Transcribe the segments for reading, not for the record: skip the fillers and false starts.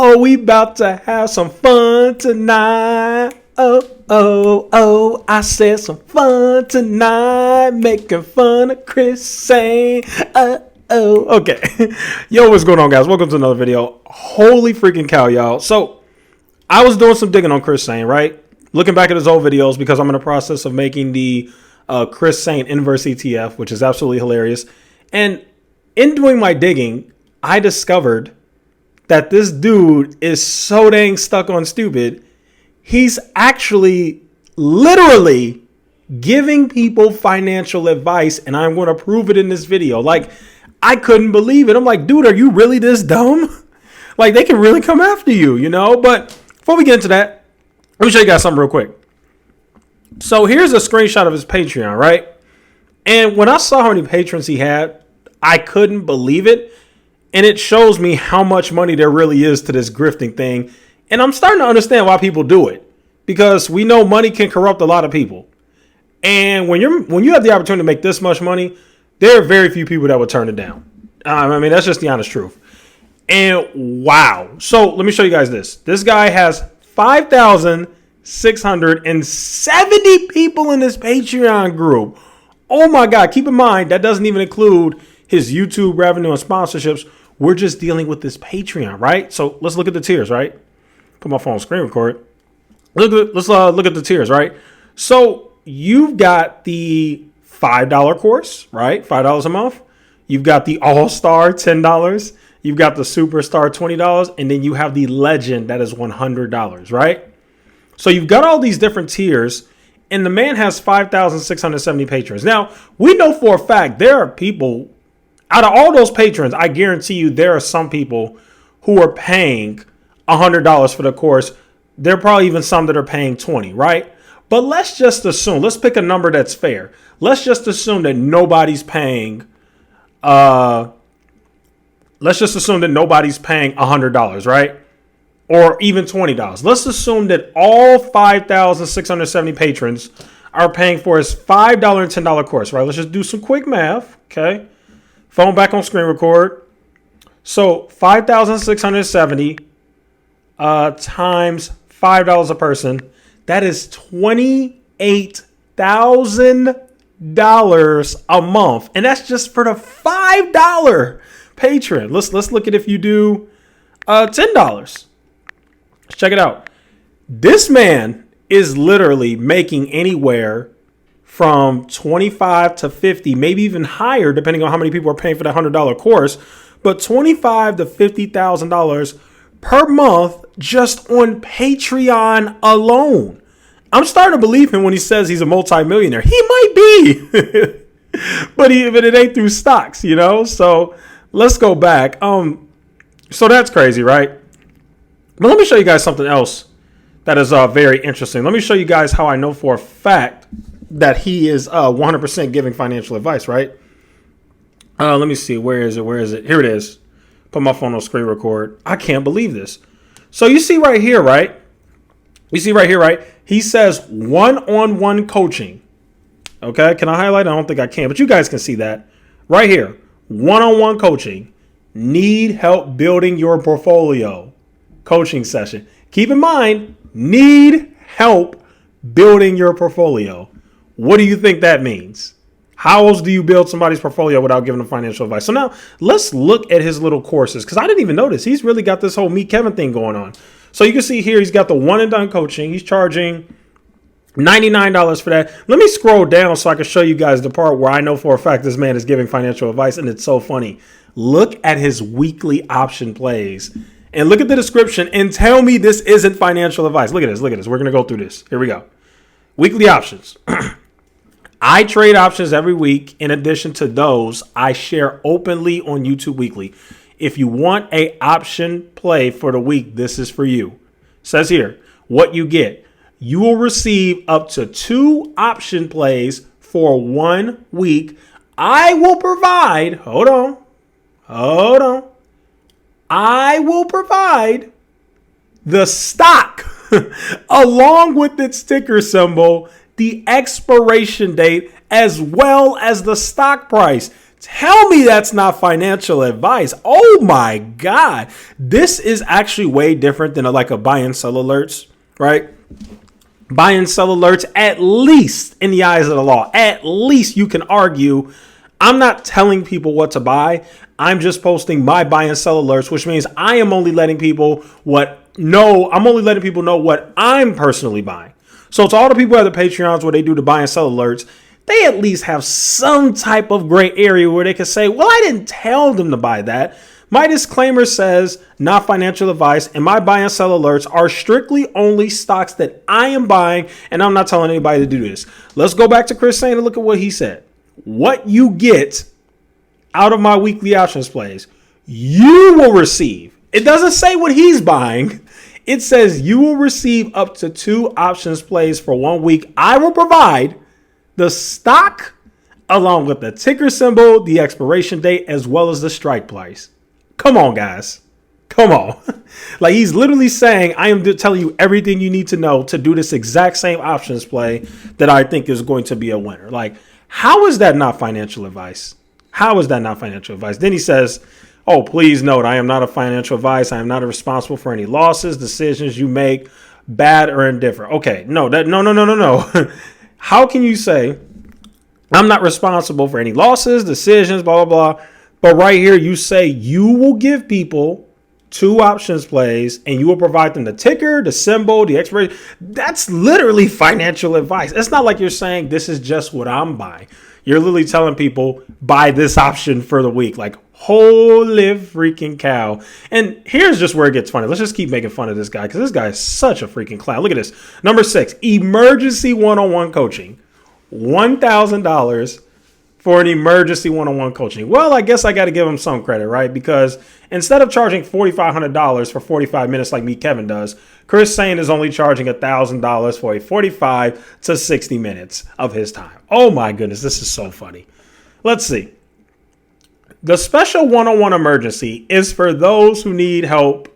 Oh, we about to have some fun tonight. Oh, I said some fun tonight. Making fun of Chris Sane. Okay. Yo, what's going on, guys? Welcome to another video. Holy freaking cow, y'all. So, I was doing some digging on Chris Sane, right? Looking back at his old videos because I'm in the process of making the Chris Sane inverse ETF, which is absolutely hilarious. And in doing my digging, I discovered that this dude is so dang stuck on stupid. He's actually literally giving people financial advice, and I'm going to prove it in this video. Like, I couldn't believe it. I'm like, dude, are you really this dumb? Like, they can really come after you, you know? But before we get into that, let me show you guys something real quick. So here's a screenshot of his Patreon, right? And when I saw how many patrons he had, I couldn't believe it. And it shows me how much money there really is to this grifting thing. And I'm starting to understand why people do it. Because we know money can corrupt a lot of people. And when you have the opportunity to make this much money, there are very few people that would turn it down. I mean, that's just the honest truth. And wow. So let me show you guys this. This guy has 5,670 people in his Patreon group. Oh my God. Keep in mind, that doesn't even include his YouTube revenue and sponsorships. We're just dealing with this Patreon, right? So let's look at the tiers, right? Put my phone on screen record. Let's look at the tiers, right? So you've got the $5 course, right? $5 a month. You've got the All-Star, $10. You've got the Superstar, $20. And then you have the Legend, that is $100, right? So you've got all these different tiers, and the man has 5,670 patrons. Now, we know for a fact there are people, out of all those patrons, I guarantee you there are some people who are paying $100 for the course. There are probably even some that are paying $20, right? But let's just assume, let's pick a number that's fair. Let's just assume that nobody's paying, $100, right? Or even $20. Let's assume that all 5,670 patrons are paying for his $5 and $10 course, right? Let's just do some quick math, okay? Phone back on screen record. So 5,670 times $5 a person, that is $28,000 a month. And that's just for the $5 patron. Let's look at if you do $10. Let's check it out. This man is literally making anywhere from 25 to 50, maybe even higher, depending on how many people are paying for that $100 course, but $25,000 to $50,000 per month just on Patreon alone. I'm starting to believe him when he says he's a multimillionaire. He might be, but it ain't through stocks, you know? So let's go back. So that's crazy, right? But let me show you guys something else that is very interesting. Let me show you guys how I know for a fact that he is 100% giving financial advice, right? Let me see. Where is it? Here it is. Put my phone on screen record. I can't believe this. So you see right here, right? He says one-on-one coaching. Okay, can I highlight? I don't think I can, but you guys can see that. Right here, one-on-one coaching. Need help building your portfolio. Coaching session. Keep in mind, need help building your portfolio. What do you think that means? How else do you build somebody's portfolio without giving them financial advice? So now let's look at his little courses, because I didn't even notice. He's really got this whole Meet Kevin thing going on. So you can see here, he's got the one and done coaching. He's charging $99 for that. Let me scroll down so I can show you guys the part where I know for a fact this man is giving financial advice, and it's so funny. Look at his weekly option plays and look at the description and tell me this isn't financial advice. Look at this. We're going to go through this. Here we go. Weekly options. I trade options every week. In addition to those, I share openly on YouTube Weekly. If you want a option play for the week, this is for you. It says here, what you get. You will receive up to 2 option plays for 1 week. I will provide, hold on. I will provide the stock along with its ticker symbol, the expiration date, as well as the stock price. Tell me that's not financial advice. Oh my God. This is actually way different than like a buy and sell alerts, right? Buy and sell alerts, at least in the eyes of the law, at least you can argue, I'm not telling people what to buy. I'm just posting my buy and sell alerts, which means I am only letting people I'm only letting people know what I'm personally buying. So to all the people at the Patreons where they do the buy and sell alerts, they at least have some type of gray area where they can say, well, I didn't tell them to buy that. My disclaimer says not financial advice, and my buy and sell alerts are strictly only stocks that I am buying, and I'm not telling anybody to do this. Let's go back to Chris Sane and look at what he said. What you get out of my weekly options plays, you will receive. It doesn't say what he's buying. It says you will receive up to 2 options plays for 1 week. I will provide the stock along with the ticker symbol, the expiration date, as well as the strike price. Come on, guys. Come on. Like, he's literally saying, I am telling you everything you need to know to do this exact same options play that I think is going to be a winner. Like, how is that not financial advice? How is that not financial advice? Then he says, oh, please note, I am not a financial advice. I am not responsible for any losses, decisions you make, bad or indifferent. Okay, no. How can you say I'm not responsible for any losses, decisions, blah, blah, blah. But right here, you say you will give people 2 options plays and you will provide them the ticker, the symbol, the expiration. That's literally financial advice. It's not like you're saying this is just what I'm buying. You're literally telling people buy this option for the week. Like, holy freaking cow. And here's just where it gets funny. Let's just keep making fun of this guy because this guy is such a freaking clown. Look at this. Number 6, emergency one-on-one coaching. $1,000 for an emergency one-on-one coaching. Well, I guess I got to give him some credit, right? Because instead of charging $4,500 for 45 minutes like me, Kevin does, Chris Sain is only charging $1,000 for a 45 to 60 minutes of his time. Oh my goodness, this is so funny. Let's see. The special one-on-one emergency is for those who need help.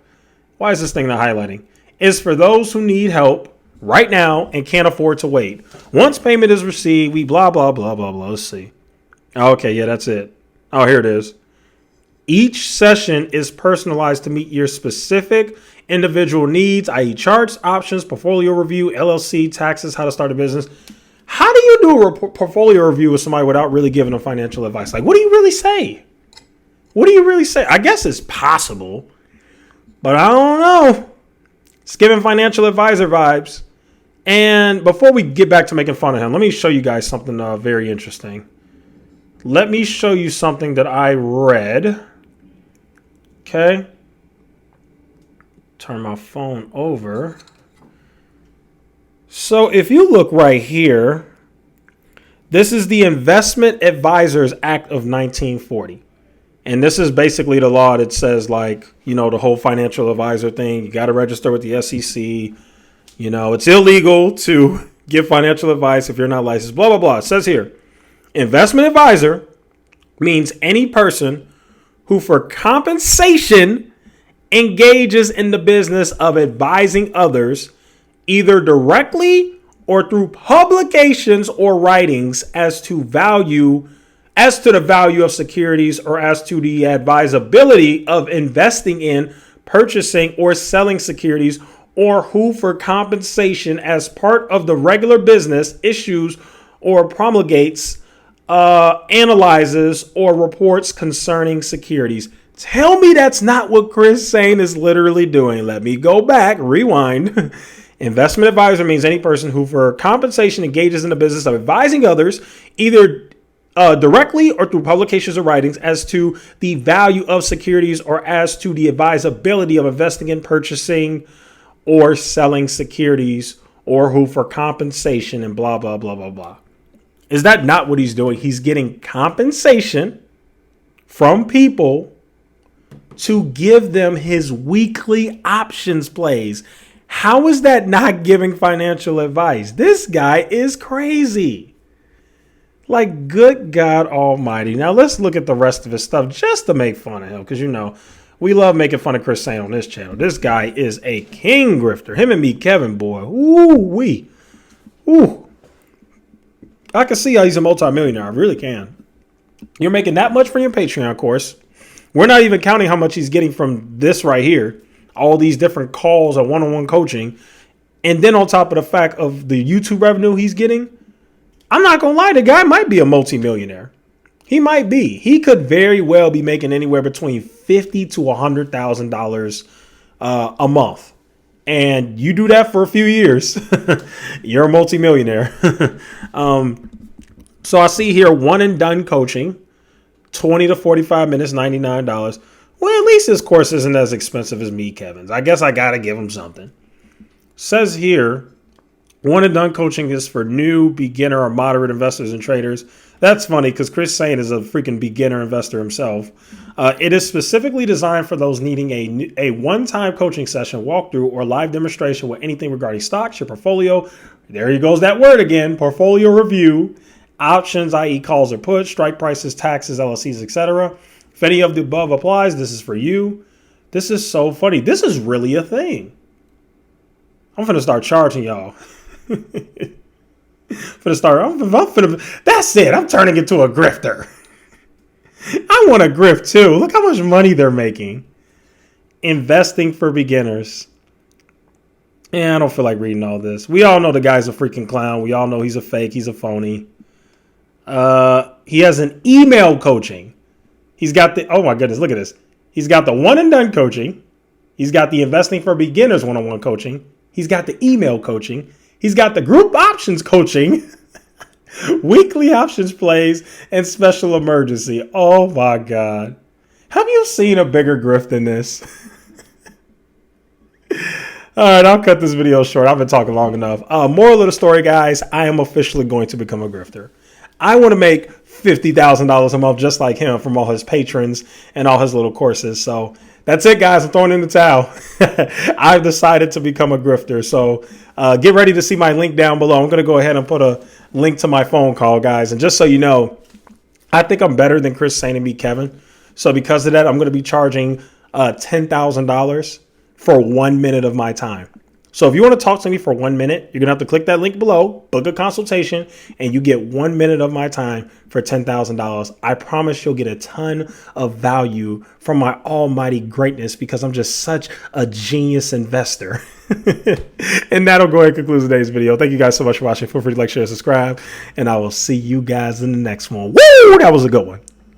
Why is this thing not highlighting? Is for those who need help right now and can't afford to wait. Once payment is received, we blah, blah, blah, blah, blah. Let's see. Okay, yeah, that's it. Oh, here it is. Each session is personalized to meet your specific individual needs, i.e. charts, options, portfolio review, LLC, taxes, how to start a business. How do you do a portfolio review with somebody without really giving them financial advice? Like, what do you really say? What do you really say? I guess it's possible, but I don't know. It's giving financial advisor vibes. And before we get back to making fun of him, let me show you guys something very interesting. Let me show you something that I read. Okay. Turn my phone over. So if you look right here, this is the Investment Advisors Act of 1940. And this is basically the law that says, like, you know, the whole financial advisor thing. You got to register with the SEC. You know, it's illegal to give financial advice if you're not licensed, blah, blah, blah. It says here, investment advisor means any person who for compensation engages in the business of advising others, either directly or through publications or writings as to the value of securities or as to the advisability of investing in, purchasing or selling securities, or who for compensation as part of the regular business issues or promulgates, analyzes or reports concerning securities. Tell me that's not what Chris Sane is literally doing. Let me go back, rewind. Investment advisor means any person who for compensation engages in the business of advising others, either directly or through publications or writings as to the value of securities or as to the advisability of investing in, purchasing or selling securities, or who for compensation and blah, blah, blah, blah, blah. Is that not what he's doing? He's getting compensation from people to give them his weekly options plays. How is that not giving financial advice? This guy is crazy. Like, good God almighty. Now let's look at the rest of his stuff just to make fun of him. Because, you know, we love making fun of Chris Sane on this channel. This guy is a king grifter. Him and me, Kevin, boy. Ooh-wee. Ooh. I can see how he's a multimillionaire. I really can. You're making that much for your Patreon course. We're not even counting how much he's getting from this right here. All these different calls or one-on-one coaching. And then on top of the fact of the YouTube revenue he's getting, I'm not going to lie, the guy might be a multimillionaire. He might be. He could very well be making anywhere between $50,000 to $100,000 a month. And you do that for a few years, you're a multimillionaire. So I see here one and done coaching, 20 to 45 minutes, $99. Well, at least his course isn't as expensive as me, Kevin's. I guess I got to give him something. Says here, one and done coaching is for new, beginner, or moderate investors and traders. That's funny because Chris Sain is a freaking beginner investor himself. It is specifically designed for those needing a one-time coaching session, walkthrough, or live demonstration with anything regarding stocks, your portfolio. There he goes, that word again, portfolio review, options, i.e. calls or puts, strike prices, taxes, LLCs, etc. If any of the above applies, this is for you. This is so funny. This is really a thing. I'm going to start charging y'all. That's it. I'm turning into a grifter. I want to grift too. Look how much money they're making. Investing for beginners. Yeah, I don't feel like reading all this. We all know the guy's a freaking clown. We all know he's a fake. He's a phony. He has an email coaching. He's got the, oh my goodness, look at this. He's got the one and done coaching. He's got the investing for beginners one-on-one coaching. He's got the email coaching. He's got the group options coaching, weekly options plays, and special emergency. Oh my God. Have you seen a bigger grift than this? All right, I'll cut this video short. I've been talking long enough. Moral of the story, guys, I am officially going to become a grifter. I want to make $50,000 a month just like him from all his patrons and all his little courses. So that's it, guys. I'm throwing in the towel. I've decided to become a grifter. So get ready to see my link down below. I'm going to go ahead and put a link to my phone call, guys. And just so you know, I think I'm better than Chris Sane and me, Kevin. So because of that, I'm going to be charging $10,000 for 1 minute of my time. So if you want to talk to me for 1 minute, you're going to have to click that link below, book a consultation, and you get 1 minute of my time for $10,000. I promise you'll get a ton of value from my almighty greatness because I'm just such a genius investor. And that'll go ahead and conclude today's video. Thank you guys so much for watching. Feel free to like, share, subscribe, and I will see you guys in the next one. Woo! That was a good one.